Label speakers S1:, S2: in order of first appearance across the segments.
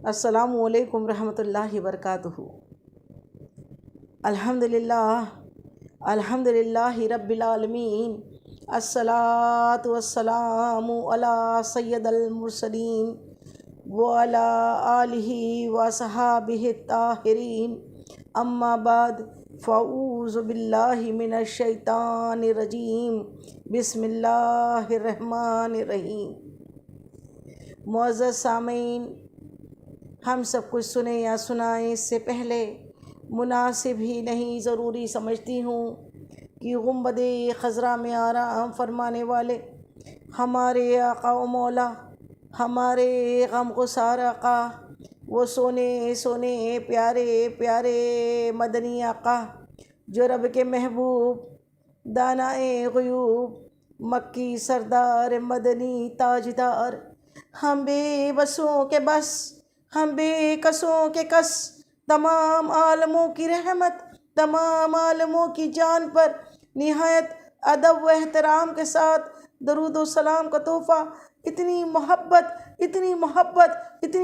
S1: السلام علیکم ورحمۃ اللہ وبرکاتہ۔ الحمد للہ رب العالمین، الصلاۃ والسلام علی سید المرسلین وعلی آلہ وصحابہ الطاہرین، اما بعد فاعوذ باللہ من الشیطان الرجیم، بسم اللہ الرحمن الرحیم۔ معزز سامعین، ہم سب کچھ سنیں یا سنائیں اس سے پہلے مناسب ہی نہیں ضروری سمجھتی ہوں کہ گنبد خضرا میں آرام فرمانے والے ہمارے آقا و مولا، ہمارے غمگسار آقا، وہ سونے سونے پیارے پیارے مدنی آقا، جو رب کے محبوب، دانائے غیوب، مکی سردار، مدنی تاجدار، ہم بے بسوں کے بس، ہم بے کسوں کے کس، تمام عالموں کی رحمت، تمام عالموں کی جان پر نہایت ادب و احترام کے ساتھ درود و سلام کا تحفہ اتنی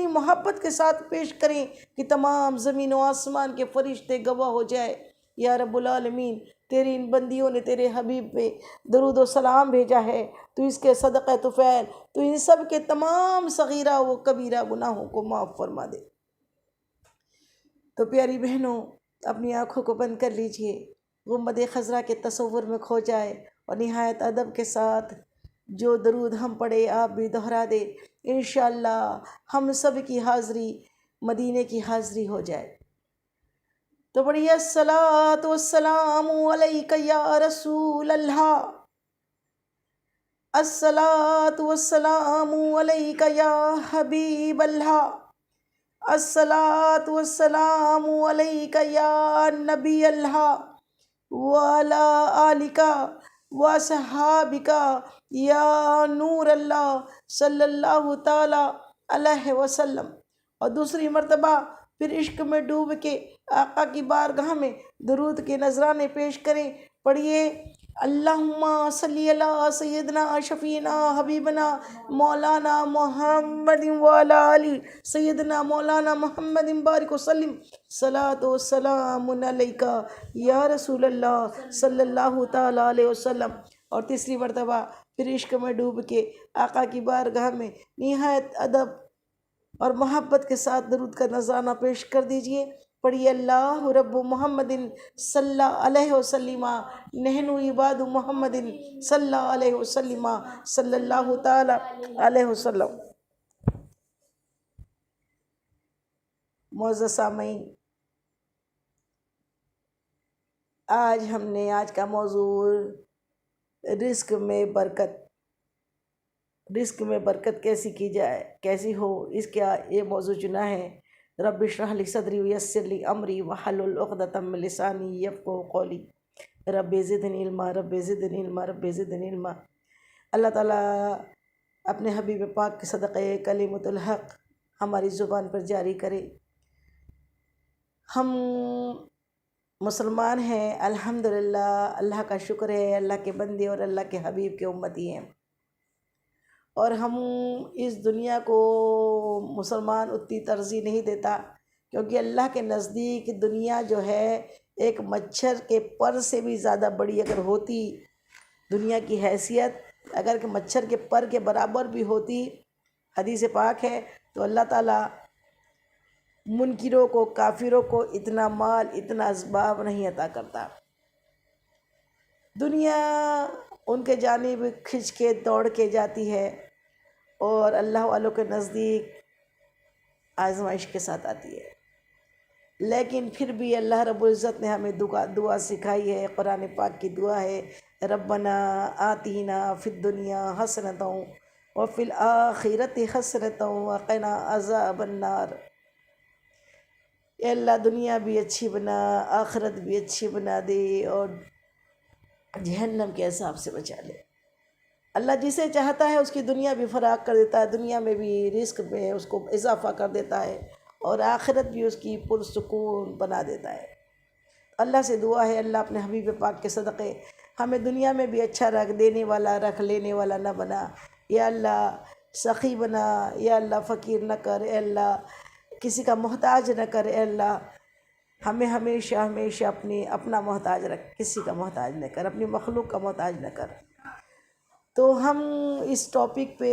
S1: محبت کے ساتھ پیش کریں کہ تمام زمین و آسمان کے فرشتے گواہ ہو جائے۔ یا رب العالمین، تیری ان بندیوں نے تیرے حبیب پہ درود و سلام بھیجا ہے، تو اس کے صدقہ طفیل تو ان سب کے تمام صغیرہ و کبیرہ گناہوں کو معاف فرما دے۔ تو پیاری بہنوں، اپنی آنکھوں کو بند کر لیجئے، گنبد خضرا کے تصور میں کھو جائے اور نہایت ادب کے ساتھ جو درود ہم پڑھے آپ بھی دہرا دے، انشاءاللہ ہم سب کی حاضری مدینے کی حاضری ہو جائے۔ تو بڑی الصلاۃ والسلام علیک یا رسول اللہ، الصلاۃ والسلام علیک یا حبیب اللہ، الصلاۃ والسلام علیک یا نبی اللہ، وعلی آلک وصحابک یا نور اللہ صلی اللہ تعالی علیہ وسلم۔ اور دوسری مرتبہ پھر عشق میں ڈوب کے آقا کی بارگاہ میں درود کے نذرانے پیش کریں۔ پڑھیے، اللہم صلی علی سیدنا شفیعنا حبیبنا مولانا محمد وعلی آلہ سیدنا مولانا محمد بارک وسلم، صلاۃ و سلام علیک یا رسول اللہ صلی اللہ تعالی علیہ وسلم۔ اور تیسری مرتبہ پھر عشق میں ڈوب کے آقا کی بارگاہ میں نہایت ادب اور محبت کے ساتھ درود کا نذرانہ پیش کر دیجئے۔ پڑھیے، اللہ رب محمد صلی اللہ علیہ وسلم، نحن عباد محمد صلی اللہ علیہ وسلم، صلی اللہ تعالی علیہ وسلم۔ معزز سامعین، آج کا موضوع رزق میں برکت کیسی کی جائے، کیسی ہو، اس کا یہ موضوع چنا ہے۔ رب اشرح لی صدری ویسر لی امری واحلل عقدۃ من لسانی یفقہوا قولی، رب زدنی علما، رب زدنی علما، رب زدنی علما۔ اللہ تعالیٰ اپنے حبیب پاک کے صدقے کلمۃ الحق ہماری زبان پر جاری کرے۔ ہم مسلمان ہیں، الحمدللہ، اللہ کا شکر ہے، اللہ کے بندے اور اللہ کے حبیب کے امتی ہیں، اور ہم اس دنیا کو مسلمان اتنی ترجیح نہیں دیتا، کیونکہ اللہ کے نزدیک دنیا جو ہے ایک مچھر کے پر سے بھی زیادہ بڑی اگر ہوتی، دنیا کی حیثیت اگر کہ مچھر کے پر کے برابر بھی ہوتی، حدیث پاک ہے، تو اللہ تعالیٰ منکروں کو، کافروں کو اتنا مال، اتنا اسباب نہیں عطا کرتا۔ دنیا ان کے جانب کھنچ کے دوڑ کے جاتی ہے، اور اللہ والوں کے نزدیک آزمائش کے ساتھ آتی ہے۔ لیکن پھر بھی اللہ رب العزت نے ہمیں دعا سکھائی ہے، قرآن پاک کی دعا ہے، ربنا آتینا فی الدنیا حسنۃ وفی الآخرۃ حسنۃ وقنا عذاب النار۔ اے اللہ، دنیا بھی اچھی بنا، آخرت بھی اچھی بنا دے، اور جہنم کے عذاب سے بچا لے۔ اللہ جسے چاہتا ہے اس کی دنیا بھی فراخ کر دیتا ہے، دنیا میں بھی رزق میں اس کو اضافہ کر دیتا ہے، اور آخرت بھی اس کی پرسکون بنا دیتا ہے۔ اللہ سے دعا ہے، اللہ اپنے حبیب پاک کے صدقے ہمیں دنیا میں بھی اچھا رکھ دینے والا، رکھ لینے والا نہ بنا۔ یا اللہ سخی بنا، یا اللہ فقیر نہ کر، اے اللہ کسی کا محتاج نہ کر اے اللہ، ہمیں ہمیشہ ہمیشہ اپنا محتاج رکھ، کسی کا محتاج نہ کر، اپنی مخلوق کا محتاج نہ کر۔ تو ہم اس ٹاپک پہ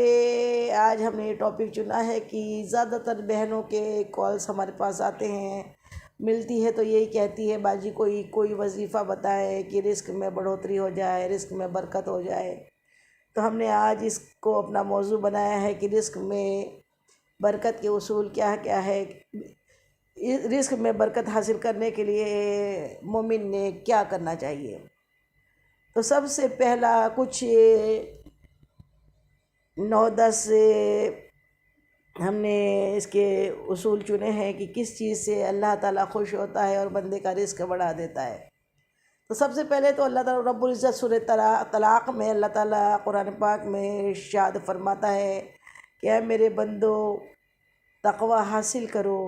S1: آج ہم نے یہ ٹاپک چنا ہے کہ زیادہ تر بہنوں کے کالز ہمارے پاس آتے ہیں، ملتی ہے تو یہی کہتی ہے باجی کوئی وظیفہ بتائے کہ رزق میں بڑھوتری ہو جائے، رزق میں برکت ہو جائے۔ تو ہم نے آج اس کو اپنا موضوع بنایا ہے کہ رزق میں برکت کے اصول کیا کیا ہے، رزق میں برکت حاصل کرنے کے لیے مومن نے کیا کرنا چاہیے۔ تو سب سے پہلا کچھ 9-10 ہم نے اس کے اصول چنے ہیں کہ کس چیز سے اللہ تعالیٰ خوش ہوتا ہے اور بندے کا رزق بڑھا دیتا ہے۔ تو سب سے پہلے تو اللہ تعالیٰ رب العزت سورہ طلاق میں اللہ تعالیٰ قرآن پاک میں ارشاد فرماتا ہے کہ اے میرے بندو تقوی حاصل کرو،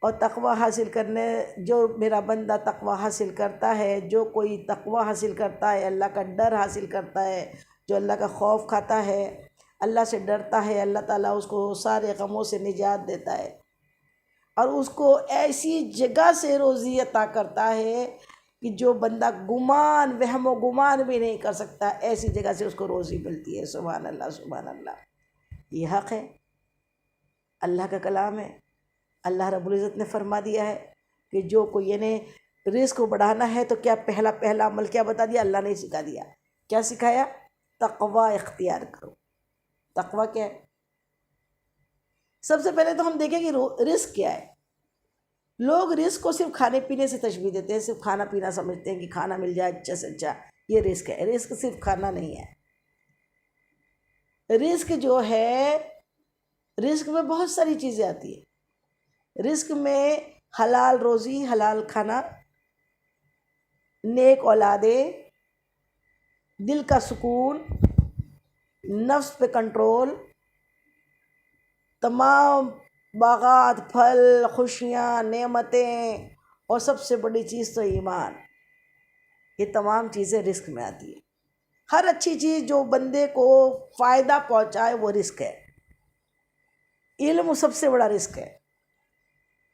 S1: اور تقوی حاصل کرنے، جو میرا بندہ تقوی حاصل کرتا ہے، جو کوئی تقوی حاصل کرتا ہے، اللہ کا ڈر حاصل کرتا ہے، جو اللہ کا خوف کھاتا ہے، اللہ سے ڈرتا ہے، اللہ تعالیٰ اس کو سارے غموں سے نجات دیتا ہے، اور اس کو ایسی جگہ سے روزی عطا کرتا ہے کہ جو بندہ وہم و گمان بھی نہیں کر سکتا، ایسی جگہ سے اس کو روزی ملتی ہے۔ سبحان اللہ سبحان اللہ، یہ حق ہے، اللہ کا کلام ہے۔ اللہ رب العزت نے فرما دیا ہے کہ جو کوئی یعنی رزق کو بڑھانا ہے تو کیا پہلا عمل کیا بتا دیا؟ اللہ نے سکھا دیا۔ کیا سکھایا؟ تقوی اختیار کرو۔ تقوی کیا ہے؟ سب سے پہلے تو ہم دیکھیں کہ رزق کیا ہے۔ لوگ رزق کو صرف کھانے پینے سے تشبیہ دیتے ہیں، صرف کھانا پینا سمجھتے ہیں کہ کھانا مل جائے اچھا سے اچھا، یہ رزق ہے۔ رزق صرف کھانا نہیں ہے۔ رزق جو ہے، رزق میں بہت ساری چیزیں آتی ہیں۔ رزق میں حلال روزی، حلال کھانا، نیک اولادیں، دل کا سکون، نفس پہ کنٹرول، تمام باغات، پھل، خوشیاں، نعمتیں، اور سب سے بڑی چیز تو ایمان۔ یہ تمام چیزیں رزق میں آتی ہیں۔ ہر اچھی چیز جو بندے کو فائدہ پہنچائے وہ رزق ہے۔ علم سب سے بڑا رزق ہے۔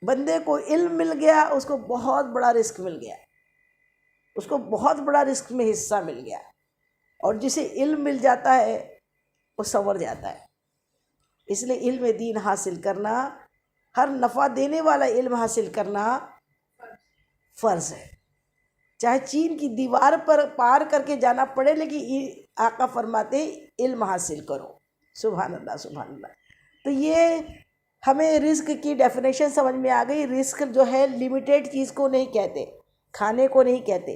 S1: بندے کو علم مل گیا، اس کو بہت بڑا رزق مل گیا، اس کو بہت بڑا رزق میں حصہ مل گیا۔ اور جسے علم مل جاتا ہے وہ سنور جاتا ہے۔ اس لیے علم دین حاصل کرنا، ہر نفع دینے والا علم حاصل کرنا فرض ہے، چاہے چین کی دیوار پر پار کر کے جانا پڑے، لیکن آقا فرماتے علم حاصل کرو۔ سبحان اللہ سبحان اللہ۔ تو یہ ہمیں رزق کی ڈیفینیشن سمجھ میں آ گئی۔ رزق جو ہے لیمیٹیڈ چیز کو نہیں کہتے، کھانے کو نہیں کہتے۔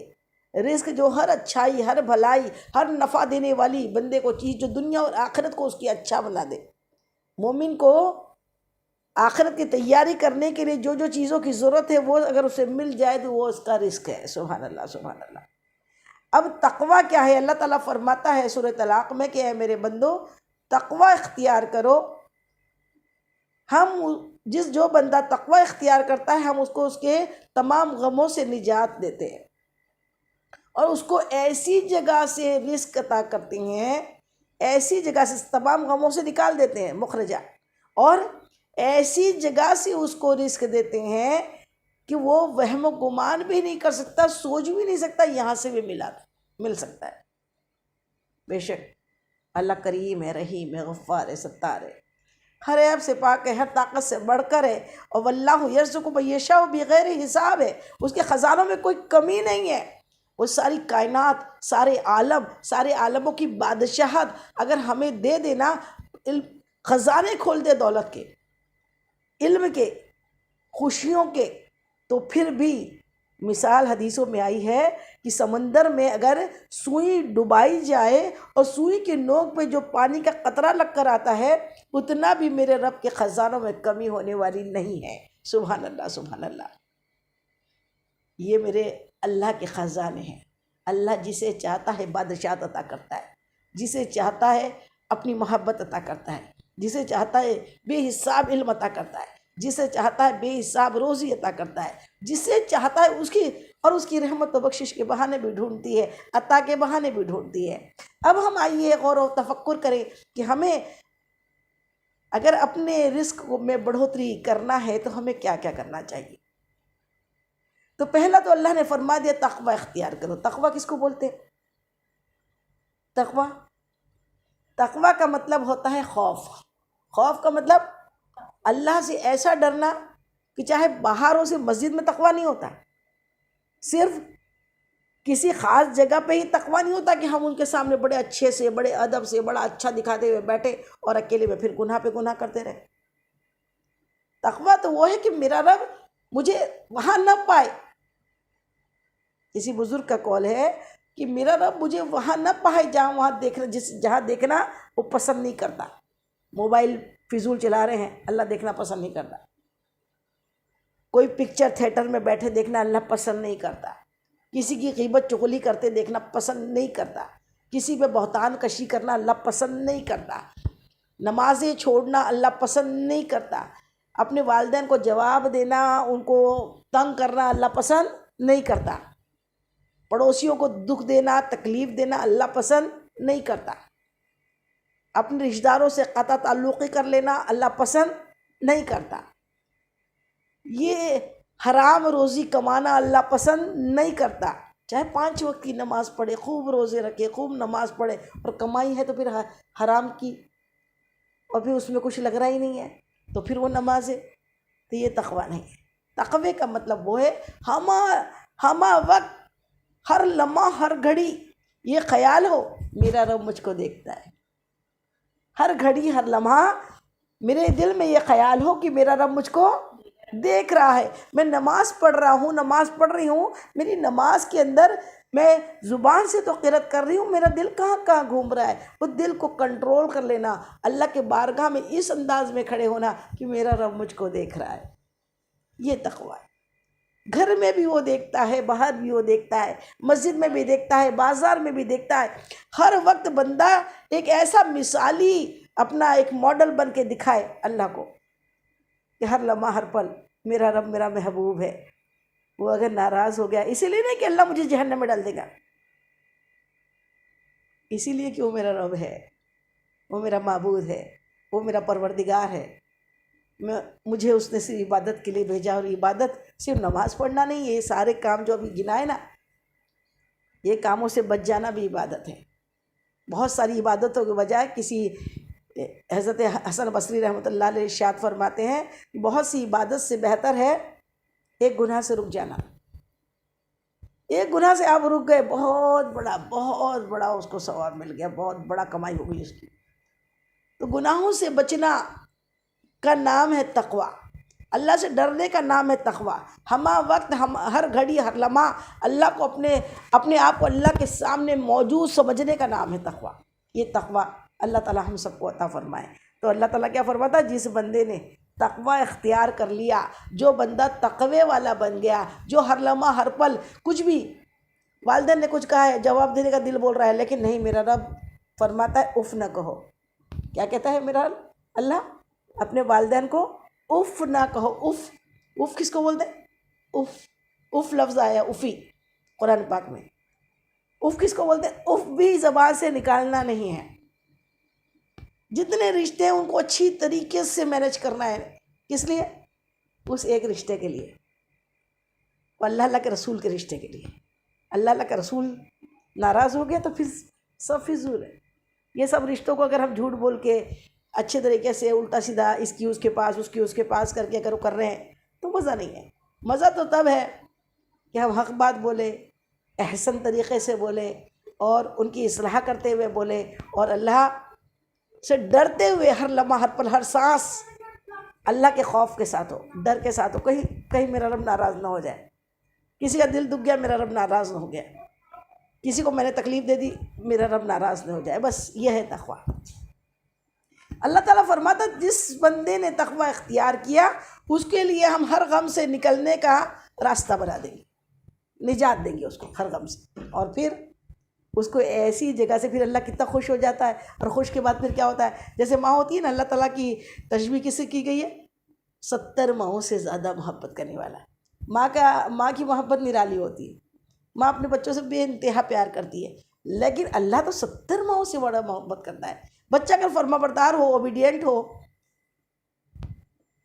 S1: رزق جو ہر اچھائی، ہر بھلائی، ہر نفع دینے والی بندے کو چیز جو دنیا اور آخرت کو اس کی اچھا بنا دے۔ مومن کو آخرت کی تیاری کرنے کے لیے جو جو چیزوں کی ضرورت ہے وہ اگر اسے مل جائے تو وہ اس کا رزق ہے۔ سبحان اللہ سبحان اللہ۔ اب تقوی کیا ہے؟ اللہ تعالیٰ فرماتا ہے سورہ طلاق میں کہ اے میرے بندو تقوی اختیار کرو۔ جو بندہ تقوی اختیار کرتا ہے، ہم اس کو اس کے تمام غموں سے نجات دیتے ہیں، اور اس کو ایسی جگہ سے رزق عطا کرتے ہیں، ایسی جگہ سے تمام غموں سے نکال دیتے ہیں، مخرجہ، اور ایسی جگہ سے اس کو رزق دیتے ہیں کہ وہ وہم و گمان بھی نہیں کر سکتا، سوچ بھی نہیں سکتا یہاں سے بھی مل سکتا ہے۔ بے شک اللہ کریم ہے، رحیم ہے، غفار ہے، ستار ہے، ہر عیب سے پاک ہے، ہر طاقت سے بڑھ کر ہے، اور واللہ یرزق من یشاء بغیر حساب ہے۔ اس کے خزانوں میں کوئی کمی نہیں ہے۔ وہ ساری کائنات، سارے عالموں کی بادشاہت اگر ہمیں دے دینا، خزانے کھول دے دولت کے، علم کے، خوشیوں کے، تو پھر بھی مثال حدیثوں میں آئی ہے کہ سمندر میں اگر سوئی ڈبائی جائے اور سوئی کے نوک پہ جو پانی کا قطرہ لگ کر آتا ہے، اتنا بھی میرے رب کے خزانوں میں کمی ہونے والی نہیں ہے۔ سبحان اللہ سبحان اللہ۔ یہ میرے اللہ کے خزانے ہیں۔ اللہ جسے چاہتا ہے بادشاہت عطا کرتا ہے، جسے چاہتا ہے اپنی محبت عطا کرتا ہے، جسے چاہتا ہے بے حساب علم عطا کرتا ہے، جسے چاہتا ہے بے حساب روزی عطا کرتا ہے، جسے چاہتا ہے اس کی رحمت و بخشش کے بہانے بھی ڈھونڈتی ہے، عطا کے بہانے بھی ڈھونڈتی ہے۔ اب ہم آئیے غور و تفکر کریں کہ ہمیں اگر اپنے رزق میں بڑھوتری کرنا ہے تو ہمیں کیا کیا کرنا چاہیے؟ تو پہلا تو اللہ نے فرما دیا تقوی اختیار کرو۔ تقوی کس کو بولتے ہیں؟ تقوی کا مطلب ہوتا ہے خوف۔ خوف کا مطلب اللہ سے ایسا ڈرنا کہ چاہے باہر ہو، صرف مسجد میں تقوی نہیں ہوتا، صرف کسی خاص جگہ پہ ہی تقوی نہیں ہوتا کہ ہم ان کے سامنے بڑے اچھے سے، بڑے ادب سے، بڑا اچھا دکھاتے ہوئے بیٹھے اور اکیلے میں پھر گناہ پہ گناہ کرتے رہے۔ تقوی تو وہ ہے کہ میرا رب مجھے وہاں نہ پائے۔ کسی بزرگ کا قول ہے کہ میرا رب مجھے وہاں نہ پائے جہاں دیکھنا وہ پسند نہیں کرتا۔ موبائل فضول چلا رہے ہیں، اللہ دیکھنا پسند نہیں کرتا۔ کوئی پکچر تھیٹر میں بیٹھے دیکھنا اللہ پسند نہیں کرتا۔ کسی کی غیبت چغلی کرتے دیکھنا پسند نہیں کرتا۔ کسی پہ بہتان کشی کرنا اللہ پسند نہیں کرتا۔ نمازیں چھوڑنا اللہ پسند نہیں کرتا۔ اپنے والدین کو جواب دینا، ان کو تنگ کرنا اللہ پسند نہیں کرتا۔ پڑوسیوں کو دکھ دینا، تکلیف دینا اللہ پسند نہیں کرتا۔ اپنے رشتہ داروں سے قطع تعلقی کر لینا اللہ پسند نہیں کرتا۔ یہ حرام روزی کمانا اللہ پسند نہیں کرتا۔ چاہے 5 وقت کی نماز پڑھے، خوب روزے رکھے، خوب نماز پڑھے، اور کمائی ہے تو پھر حرام کی، اور پھر اس میں کچھ لگ رہا ہی نہیں ہے تو پھر وہ نماز ہے، تو یہ تقوی نہیں ہے۔ تقوی کا مطلب وہ ہے ہمہ وقت، ہر لمحہ، ہر گھڑی یہ خیال ہو میرا رب مجھ کو دیکھتا ہے۔ ہر گھڑی، ہر لمحہ میرے دل میں یہ خیال ہو کہ میرا رب مجھ کو دیکھ رہا ہے۔ میں نماز پڑھ رہا ہوں، نماز پڑھ رہی ہوں، میری نماز کے اندر میں زبان سے تو قرأت کر رہی ہوں، میرا دل کہاں کہاں گھوم رہا ہے، وہ دل کو کنٹرول کر لینا، اللہ کے بارگاہ میں اس انداز میں کھڑے ہونا کہ میرا رب مجھ کو دیکھ رہا ہے۔ یہ تقوی ہے۔ گھر میں بھی وہ دیکھتا ہے، باہر بھی وہ دیکھتا ہے، مسجد میں بھی دیکھتا ہے، بازار میں بھی دیکھتا ہے۔ ہر وقت بندہ ایک ایسا مثالی اپنا ایک ماڈل بن کے دکھائے اللہ کو کہ ہر لمحہ، ہر پل میرا رب میرا محبوب ہے۔ وہ اگر ناراض ہو گیا، اسی لیے نہیں کہ اللہ مجھے جہنم میں ڈال دے گا، اسی لیے کہ وہ میرا رب ہے، وہ میرا معبود ہے، وہ میرا پروردگار ہے۔ مجھے اس نے صرف عبادت کے لیے بھیجا، اور عبادت صرف نماز پڑھنا نہیں ہے، یہ سارے کام جو ابھی گنائے نا، یہ کاموں سے بچ جانا بھی عبادت ہے۔ بہت ساری عبادتوں کے بجائے کسی حضرت حسن بصری رحمۃ اللہ علیہ ارشاد فرماتے ہیں کہ بہت سی عبادت سے بہتر ہے ایک گناہ سے رک جانا۔ ایک گناہ سے آپ رک گئے، بہت بڑا اس کو ثواب مل گیا، بہت بڑا کمائی ہو گئی اس کی۔ تو گناہوں سے بچنا کا نام ہے تقوی، اللہ سے ڈرنے کا نام ہے تقوی۔ ہمہ وقت، ہر گھڑی، ہر لمحہ اللہ کو اپنے آپ کو اللہ کے سامنے موجود سمجھنے کا نام ہے تقوی۔ یہ تقوی اللہ تعالیٰ ہم سب کو عطا فرمائے۔ تو اللہ تعالیٰ کیا فرماتا ہے؟ جس بندے نے تقوی اختیار کر لیا، جو بندہ تقوی والا بن گیا، جو ہر لمحہ، ہر پل، کچھ بھی والدین نے کچھ کہا ہے، جواب دینے کا دل بول رہا ہے، لیکن نہیں، میرا رب فرماتا ہے اف نہ کہو۔ کیا کہتا ہے میرا اللہ؟ اپنے والدین کو اف نہ کہو۔ اف کس کو بولتے ہیں؟ اف لفظ آیا افی قرآن پاک میں۔ اف کس کو بولتے ہیں؟ اف بھی زبان سے نکالنا نہیں ہے۔ جتنے رشتے ہیں ان کو اچھی طریقے سے مینیج کرنا ہے۔ کس لیے؟ اس ایک رشتے کے لیے، اور اللہ کے رسول کے رشتے کے لیے۔ اللہ کا رسول ناراض ہو گیا تو پھر سب فضول ہے۔ یہ سب رشتوں کو اگر ہم جھوٹ بول کے اچھے طریقے سے الٹا سیدھا اس کی اس کے پاس، اس کی اس کے پاس کر کے اگر وہ کر رہے ہیں تو مزہ نہیں ہے۔ مزہ تو تب ہے کہ ہم حق بات بولے، احسن طریقے سے بولے، اور ان کی اصلاح کرتے ہوئے بولے، اور اللہ سے ڈرتے ہوئے ہر لمحہ، ہر پل، ہر سانس اللہ کے خوف کے ساتھ ہو، ڈر کے ساتھ ہو، کہیں میرا رب ناراض نہ ہو جائے، کسی کا دل دکھ گیا میرا رب ناراض نہ ہو گیا، کسی کو میں نے تکلیف دے دی میرا رب ناراض نہ ہو جائے۔ بس یہ ہے تقوی۔ اللہ تعالیٰ فرماتا جس بندے نے تقوی اختیار کیا اس کے لیے ہم ہر غم سے نکلنے کا راستہ بنا دیں گے، نجات دیں گے اس کو ہر غم سے، اور پھر اس کو ایسی جگہ سے پھر اللہ کتنا خوش ہو جاتا ہے، اور خوش کے بعد پھر کیا ہوتا ہے؟ جیسے ماں ہوتی ہے نا، اللہ تعالیٰ کی تشبیہ کس سے کی گئی ہے؟ 70 ماؤں سے زیادہ محبت کرنے والا ہے۔ ماں کی محبت نرالی ہوتی ہے، ماں اپنے بچوں سے بے انتہا پیار کرتی ہے، لیکن اللہ تو 70 ماؤں سے بڑا محبت کرتا ہے۔ بچہ اگر فرما بردار ہو، اوبیڈینٹ ہو،